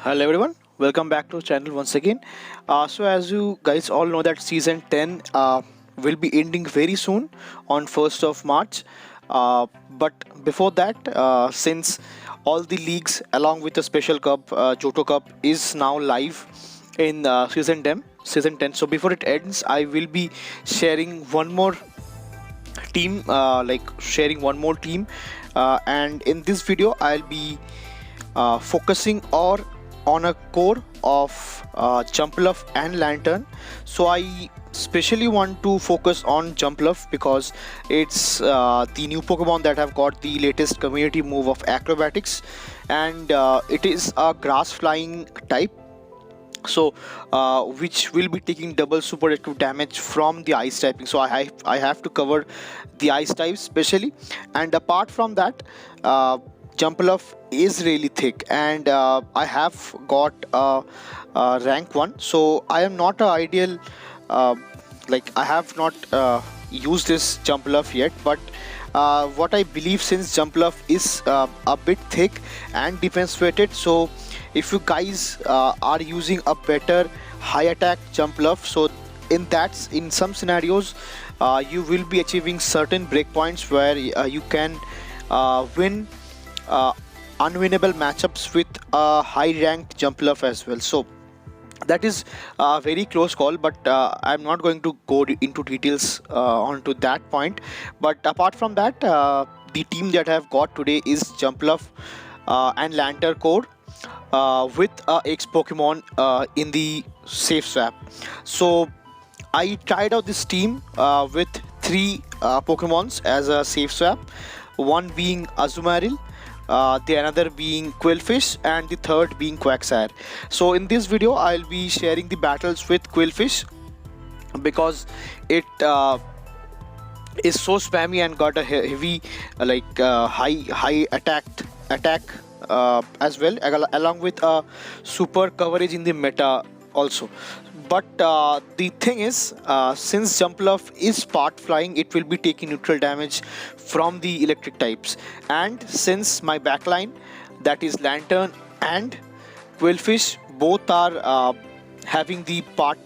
Hello everyone, welcome back to channel once again. So as you guys all know that season 10 will be ending very soon on 1st of March. But before that, since all the leagues along with the special cup, Johto Cup is now live in season 10. So before it ends, I will be sharing one more team, and in this video I'll be focusing or on a core of Jumpluff and Lanturn. So I specially want to focus on Jumpluff because it's the new Pokemon that have got the latest community move of acrobatics, and it is a grass flying type, so which will be taking double super active damage from the ice typing. So I have to cover the ice types specially, and apart from that, Jumpluff is really thick, and I have got rank 1, so I am not a ideal, I have not used this Jumpluff yet, but what I believe, since Jumpluff is a bit thick and defense weighted, so if you guys are using a better high attack Jumpluff, so in some scenarios you will be achieving certain breakpoints where you can win unwinnable matchups with a high ranked Jumpluff as well. So that is a very close call, but I'm not going to go into details onto that point. But apart from that, the team that I have got today is Jumpluff and Lanturn core with X Pokemon in the safe swap. So I tried out this team with 3 Pokemons as a safe swap, one being Azumarill, the another being Qwilfish, and the third being Quagsire. So in this video I'll be sharing the battles with Qwilfish because it is so spammy and got a heavy high attack as well, along with super coverage in the meta also. But the thing is, since Jumpluff is part flying, it will be taking neutral damage from the electric types, and since my backline, that is Lanturn and Qwilfish, both are having the part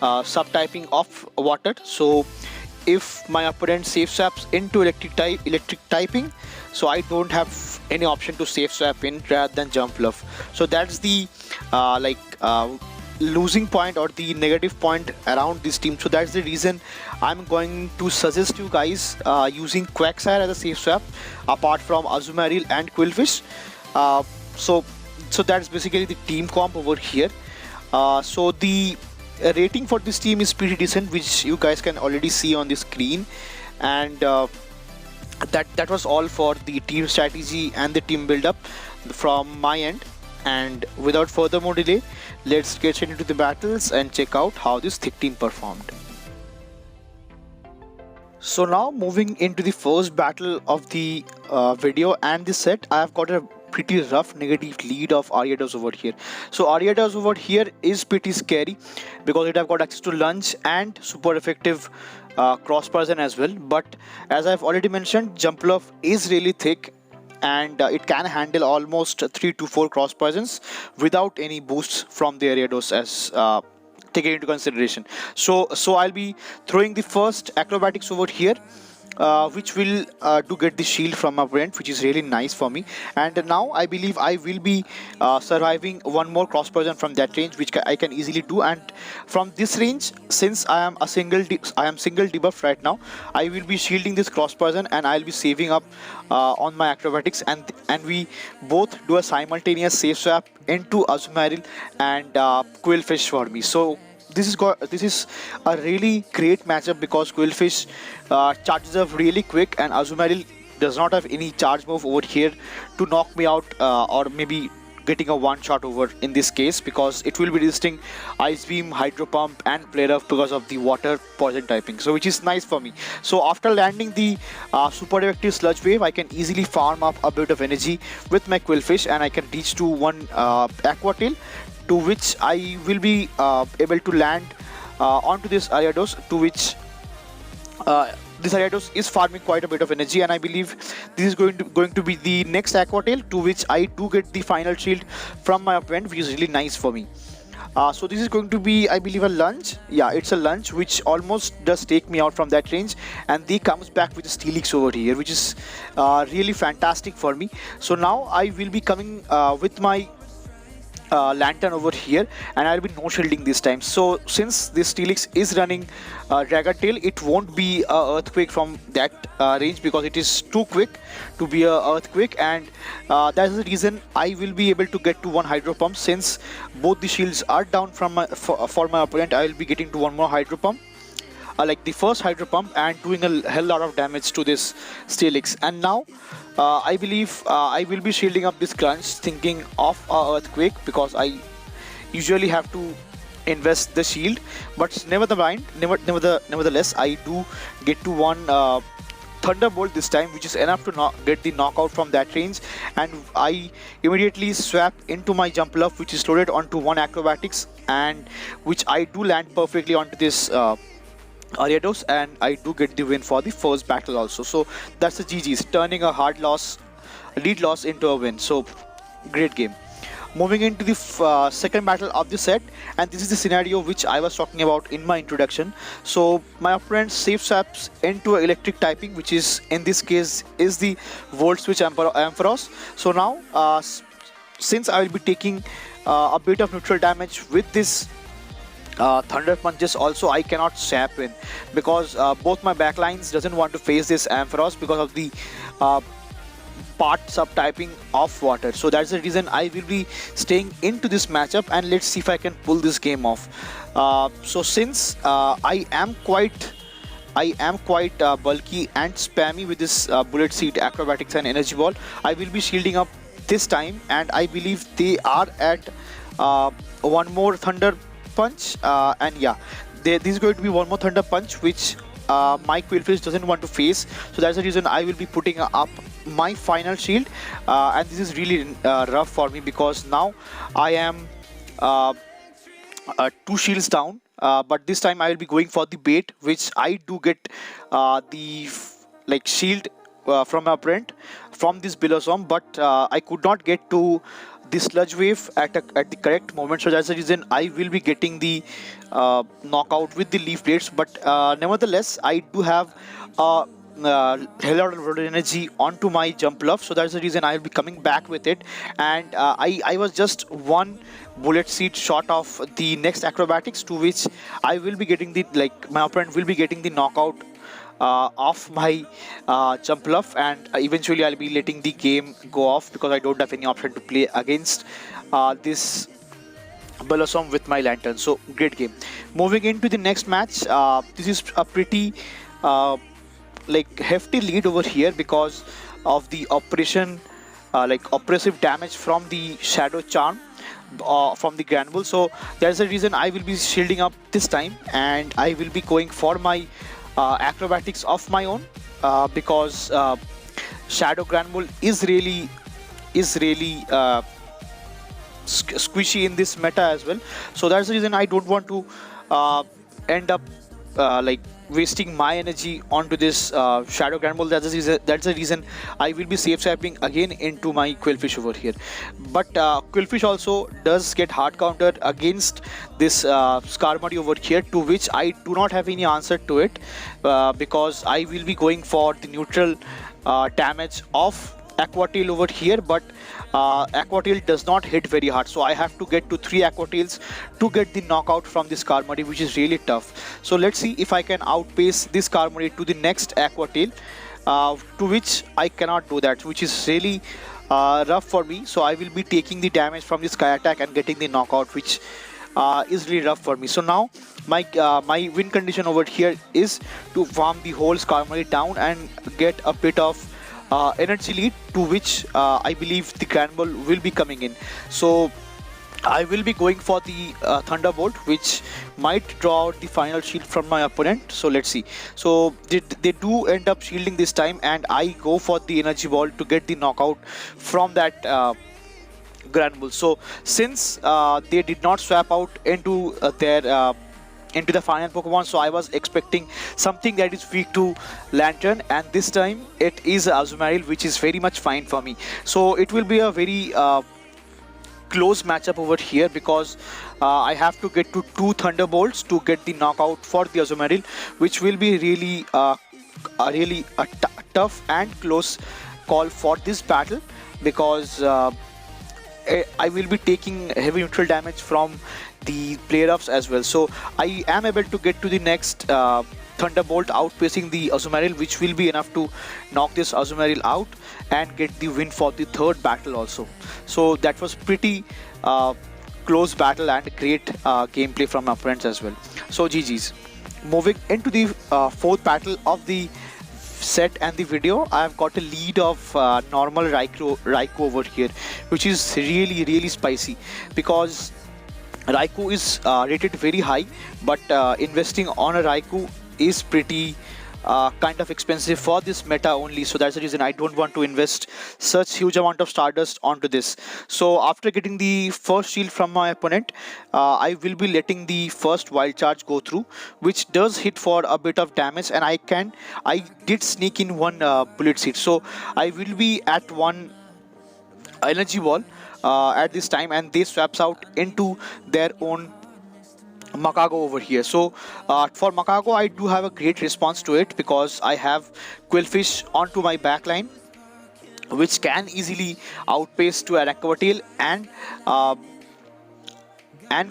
subtyping of water, so if my opponent safe swaps into electric typing, so I don't have any option to safe swap in rather than Jumpluff. So that's the losing point or the negative point around this team. So that's the reason I'm going to suggest you guys using Quagsire as a safe swap apart from Azumarill and Qwilfish. So that's basically the team comp over here. So the rating for this team is pretty decent, which you guys can already see on the screen, and that was all for the team strategy and the team build up from my end. And without further more delay, let's get straight into the battles and check out how this thick team performed. So now moving into the first battle of the video and the set, I have got a pretty rough negative lead of Ariados over here. So Ariados over here is pretty scary because it have got access to lunge and super effective cross person as well. But as I've already mentioned, Jumpluff is really thick, and it can handle almost 3 to 4 cross poisons without any boosts from the Ariados as taken into consideration. So I'll be throwing the first acrobatics over here, which will do get the shield from my opponent, which is really nice for me. And now I believe I will be surviving one more cross poison from that range, which I can easily do. And from this range, since I am single debuff right now, I will be shielding this cross poison and I'll be saving up on my acrobatics, and we both do a simultaneous safe swap into Azumarill and Qwilfish for me. So this is a really great matchup because Qwilfish charges up really quick, and Azumarill does not have any charge move over here to knock me out, or maybe getting a one shot over in this case, because it will be resisting Ice Beam, Hydro Pump and Flare Up because of the water poison typing, so which is nice for me. So after landing the super effective Sludge Wave, I can easily farm up a bit of energy with my Qwilfish, and I can reach to one Aqua Tail, to which I will be able to land onto this Ariados, to which this Ariados is farming quite a bit of energy, and I believe this is going to be the next Aqua Tail, to which I do get the final shield from my opponent, which is really nice for me. So this is going to be, I believe, a lunge. Yeah, it's a lunge, which almost does take me out from that range, and they comes back with a Steelix over here, which is really fantastic for me. So now I will be coming with my Lanturn over here, and I'll be no shielding this time. So since this Steelix is running Dragon Tail, it won't be a Earthquake from that range, because it is too quick to be a Earthquake, and that's the reason I will be able to get to one Hydro Pump. Since both the shields are down from for my opponent, I will be getting to one more Hydro Pump. Like the first Hydro Pump, and doing a hell lot of damage to this Steelix. And now I believe I will be shielding up this Crunch, thinking of a Earthquake, because I usually have to invest the shield. But nevertheless, I do get to one Thunderbolt this time, which is enough to get the knockout from that range, and I immediately swap into my Jumpluff, which is loaded onto one Acrobatics, and which I do land perfectly onto this Ariados, and I do get the win for the first battle also. So that's the GG's, turning a hard loss, lead loss, into a win. So great game. Moving into the second battle of the set, and this is the scenario which I was talking about in my introduction. So my opponent safe swaps into electric typing, which is in this case is the Volt Switch Ampharos. So now since I will be taking a bit of neutral damage with this Thunder Punches, also I cannot sap in, because both my backlines doesn't want to face this Ampharos because of the part subtyping of water. So that's the reason I will be staying into this matchup, and let's see if I can pull this game off. So since I am quite bulky and spammy with this Bullet Seed, Acrobatics and Energy Ball, I will be shielding up this time, and I believe they are at one more Thunder Punch, and yeah, this is going to be one more Thunder Punch, which my Qwilfish doesn't want to face. So that's the reason I will be putting up my final shield, and this is really rough for me, because now I am 2 shields down, but this time I will be going for the bait, which I do get the shield from my opponent from this Billoswarm, but I could not get to this Sludge Wave at the correct moment. So that's the reason I will be getting the knockout with the Leaf Blades. But nevertheless, I do have hell lot of energy onto my Jumpluff, so that's the reason I will be coming back with it. And I was just one Bullet Seed short of the next Acrobatics, to which I will be getting the my opponent will be getting the knockout of my Jumpluff, and eventually I'll be letting the game go off, because I don't have any option to play against this Billoswarm with my Lanturn. So great game. Moving into the next match, this is a pretty hefty lead over here, because of the oppressive damage from the Shadow Charm from the Granbull. So that's the reason I will be shielding up this time, and I will be going for my Acrobatics of my own, because Shadow Granbull is really squishy in this meta as well. So that's the reason I don't want to end up wasting my energy onto this Shadow Granbull. That's the reason I will be safe swapping again into my Qwilfish over here. But Qwilfish also does get hard countered against this Skarmory over here, to which I do not have any answer to it, because I will be going for the neutral damage of Aqua Tail over here, but Aqua Tail does not hit very hard, so I have to get to 3 Aqua Tails to get the knockout from this Skarmory, which is really tough. So let's see if I can outpace this Skarmory to the next Aqua Tail, to which I cannot do that, which is really rough for me. So I will be taking the damage from this Sky Attack and getting the knockout, which is really rough for me. So now my win condition over here is to farm the whole Skarmory down and get a bit of energy lead, to which I believe the Granbull will be coming in. So I will be going for the Thunderbolt, which might draw out the final shield from my opponent. So let's see. So they do end up shielding this time, and I go for the Energy Ball to get the knockout from that Granbull. So since they did not swap out into their into the final Pokemon, so I was expecting something that is weak to Lanturn, and this time it is Azumarill, which is very much fine for me. So it will be a very close matchup over here, because I have to get to 2 Thunderbolts to get the knockout for the Azumarill, which will be really a tough and close call for this battle, because I will be taking heavy neutral damage from the player-ups as well. So I am able to get to the next Thunderbolt, outpacing the Azumarill, which will be enough to knock this Azumarill out and get the win for the third battle also. So that was pretty close battle and great gameplay from my friends as well. So GG's. Moving into the fourth battle of the set and the video, I have got a lead of normal Raikou over here, which is really spicy, because Raikou is rated very high, but investing on a Raikou is pretty kind of expensive for this meta only. So that's the reason I don't want to invest such huge amount of Stardust onto this. So after getting the first shield from my opponent, I will be letting the first wild charge go through, which does hit for a bit of damage, and I did sneak in one bullet seed. So I will be at one energy ball at this time, and they swaps out into their own Makago over here. So for Makago, I do have a great response to it, because I have Qwilfish onto my backline, which can easily outpace to an Aqua Tail and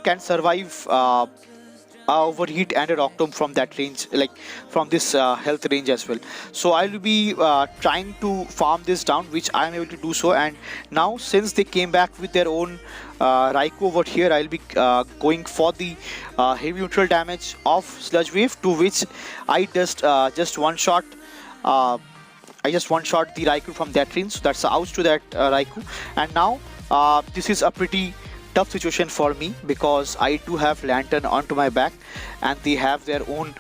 can survive overheat and a Rock Tomb from that range, like from this health range as well. So I will be trying to farm this down, which I am able to do so. And now, since they came back with their own Raikou over here, I'll be going for the heavy neutral damage of Sludge Wave, to which I just one shot. I just one shot the Raikou from that range, so that's a ouch to that Raikou. And now this is a pretty tough situation for me, because I do have Lanturn onto my back, and they have their own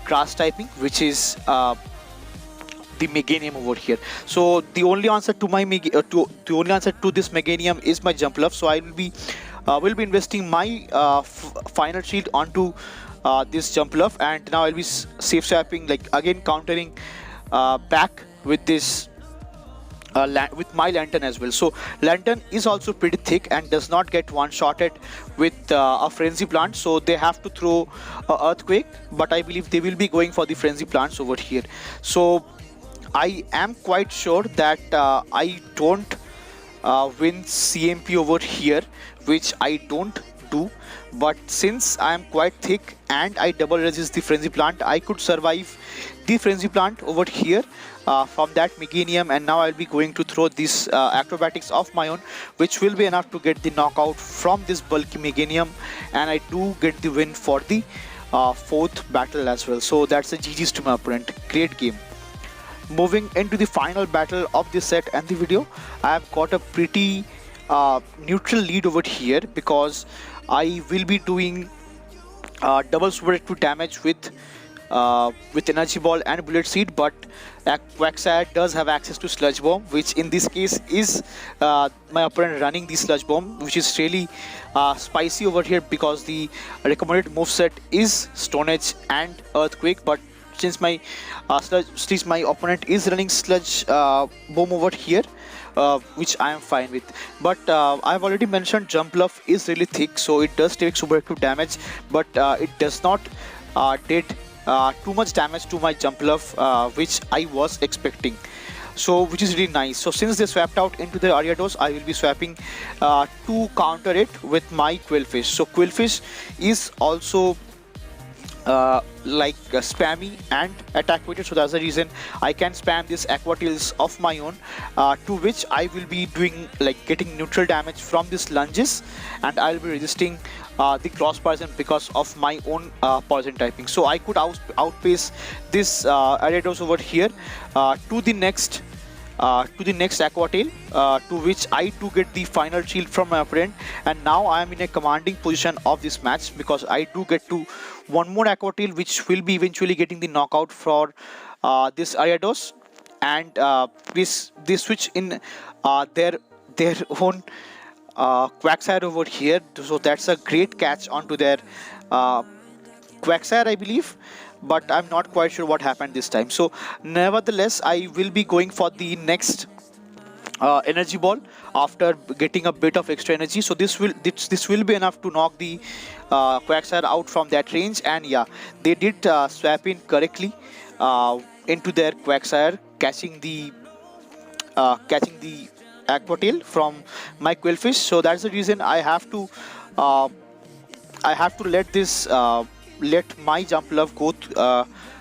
grass typing, which is the Meganium over here. So the only answer to my the only answer to this Meganium is my Jumpluff. So I will be investing my final shield onto this Jumpluff, and now I'll be safe swapping, like again countering back with this with my Lanturn as well. So Lanturn is also pretty thick and does not get one-shotted with a Frenzy Plant, so they have to throw a Earthquake, but I believe they will be going for the Frenzy Plants over here. So I am quite sure that I don't win CMP over here, which I don't do, but since I am quite thick and I double resist the Frenzy Plant, I could survive the Frenzy Plant over here from that Meganium, and now I'll be going to throw this Acrobatics of my own, which will be enough to get the knockout from this bulky Meganium, and I do get the win for the fourth battle as well. So that's a GG's to my opponent. Great game. Moving into the final battle of this set and the video, I have got a pretty neutral lead over here, because I will be doing double super to damage with Energy Ball and Bullet Seed, but Quagsire does have access to Sludge Bomb, which in this case is my opponent running the Sludge Bomb, which is really spicy over here, because the recommended moveset is Stone Edge and Earthquake, but since my opponent is running Sludge Bomb over here, which I am fine with. But I've already mentioned Jumpluff is really thick, so it does take super active damage, but it does not did too much damage to my Jumpluff, which I was expecting. So which is really nice. So since they swapped out into the Ariados, I will be swapping to counter it with my Qwilfish. So Qwilfish is also spammy and attack weighted, so that's the reason I can spam this Aqua Tails of my own, to which I will be doing getting neutral damage from these lunges, and I'll be resisting the cross poison because of my own poison typing. So I could outpace this Ariados over here to the next Aqua Tail, to which I do get the final shield from my opponent, and now I am in a commanding position of this match, because I do get to one more Aqua Tail, which will be eventually getting the knockout for this Ariados, and they switch in their own Quagsire over here, so that's a great catch onto their Quagsire, I believe, but I'm not quite sure what happened this time. So nevertheless, I will be going for the next energy ball after getting a bit of extra energy. So this will be enough to knock the Quagsire out from that range. And yeah, they did swap in correctly into their Quagsire, catching the Aqua Tail from my Qwilfish. So that's the reason uh, I have to let my Jumpluff go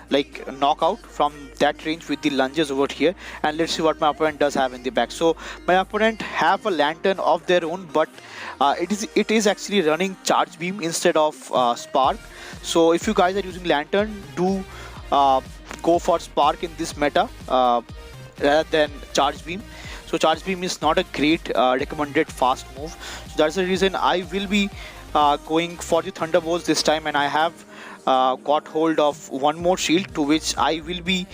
like knockout from that range with the lunges over here. And let's see what my opponent does have in the back. So my opponent have a Lanturn of their own, but it is actually running Charge Beam instead of Spark. So if you guys are using Lanturn, do go for Spark in this meta rather than Charge Beam. So Charge Beam is not a great recommended fast move. So that's the reason I will be going for the Thunderbolts this time, and I have got hold of one more shield, to which I will be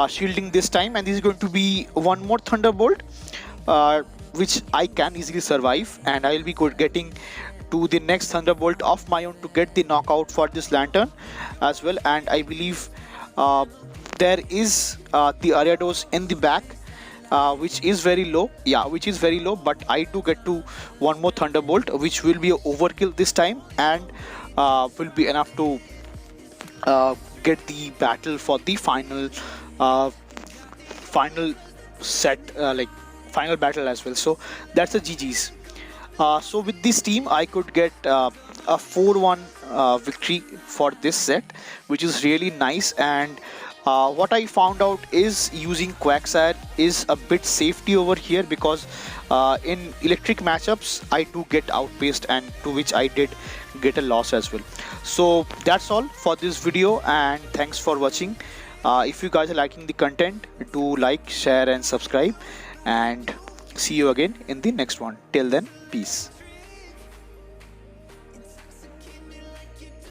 shielding this time. And this is going to be one more Thunderbolt, which I can easily survive, and I will be getting to the next Thunderbolt of my own to get the knockout for this Lanturn as well. And I believe there is the Ariados in the back, which is very low. Yeah, which is very low, but I do get to one more Thunderbolt, which will be a overkill this time, and will be enough to get the battle for the final set, like final battle as well. So that's a GG's. So with this team, I could get a 4-1 victory for this set, which is really nice. And what I found out is using Quagsire is a bit safety over here, because in electric matchups I do get outpaced, and to which I did get a loss as well. So that's all for this video, and thanks for watching. If you guys are liking the content, do like, share and subscribe, and see you again in the next one. Till then, peace.